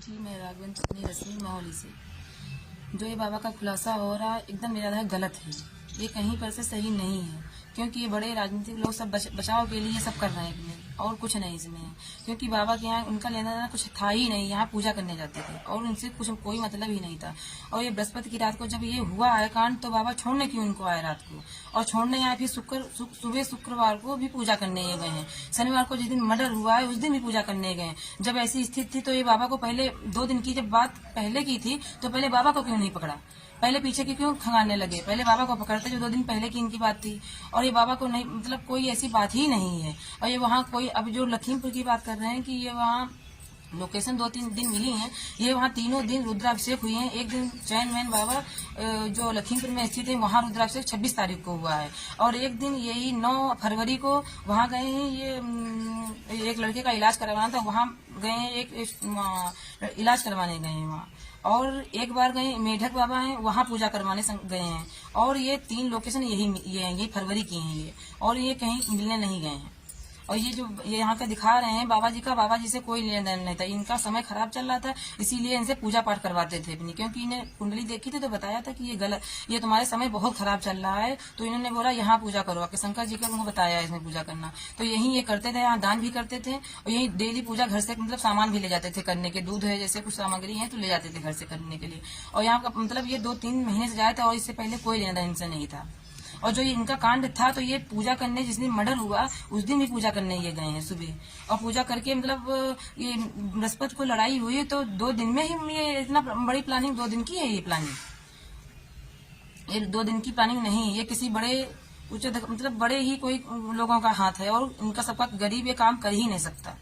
जी, मैं राघवेंद्र रश्मि माहौली से। जो ये बाबा का खुलासा हो रहा है एकदम मेरा है गलत है। ये कहीं पर से सही नहीं है, क्योंकि ये बड़े राजनीतिक लोग सब बचाव के लिए ये सब कर रहे हैं और कुछ नहीं इसमें है। क्योंकि बाबा के यहाँ उनका लेना देना कुछ था ही नहीं, यहाँ पूजा करने जाते थे और उनसे कुछ कोई मतलब ही नहीं था। और ये बृहस्पति की रात को जब ये हुआ है कांड, तो बाबा छोड़ने क्यों उनको आए रात को, और छोड़ने यहाँ फिर सुबह शुक्रवार को भी पूजा करने ये गए हैं। शनिवार को जिस दिन मर्डर हुआ है उस दिन भी पूजा करने गए। जब ऐसी स्थिति थी तो ये बाबा को पहले 2 दिन की जब बात पहले की थी तो पहले बाबा को क्यों नहीं पकड़ा, पहले पीछे की क्यों खंगालने लगे, पहले बाबा को पकड़ते जो 2 दिन पहले की इनकी बात थी। और ये बाबा को नहीं, मतलब कोई ऐसी बात ही नहीं है। और ये वहाँ कोई, अब जो लखीमपुर की बात कर रहे हैं कि ये वहाँ लोकेशन 2-3 दिन मिली हैं, ये वहाँ तीनों दिन रुद्राभिषेक हुई हैं। एक दिन चैन मैन बाबा जो लखीमपुर में स्थित है वहाँ रुद्राभिषेक 26 तारीख को हुआ है, और एक दिन यही 9 फरवरी को वहाँ गए हैं। ये एक लड़के का इलाज करवाना था, वहाँ गए हैं, एक इलाज करवाने गए हैं वहाँ। और एक बार गए मेढक बाबा हैं, वहाँ पूजा करवाने गए हैं। और ये 3 लोकेशन यही फरवरी की हैं ये, और ये कहीं मिलने नहीं गए हैं। और ये जो ये यहाँ का दिखा रहे हैं बाबा जी से कोई लेन देन नहीं था। इनका समय खराब चल रहा था, इसीलिए इनसे पूजा पाठ करवाते थे अपनी, क्योंकि इन्हें कुंडली देखी थी तो बताया था कि ये गलत, ये तुम्हारे समय बहुत खराब चल रहा है। तो इन्होंने बोला यहाँ पूजा करो, आके शंकर जी का उनको बताया इसमें पूजा करना। तो यही ये करते थे, यहाँ दान भी करते थे और यही डेली पूजा घर से, मतलब सामान भी ले जाते थे करने के, दूध है जैसे कुछ सामग्री है तो ले जाते थे घर से करने के लिए। और यहाँ का मतलब ये 2-3 महीने से जाए थे और इससे पहले कोई लेना देन इनसे नहीं था। और जो ये इनका कांड था तो ये पूजा करने, जिस दिन मर्डर हुआ उस दिन भी पूजा करने ये गए हैं सुबह, और पूजा करके मतलब ये बृहस्पति को लड़ाई हुई तो 2 दिन में ही ये इतना बड़ी प्लानिंग, 2 दिन की है ये प्लानिंग, ये 2 दिन की प्लानिंग नहीं, ये किसी बड़े मतलब बड़े ही कोई लोगों का हाथ है, और इनका सबका गरीब ये काम कर ही नहीं सकता।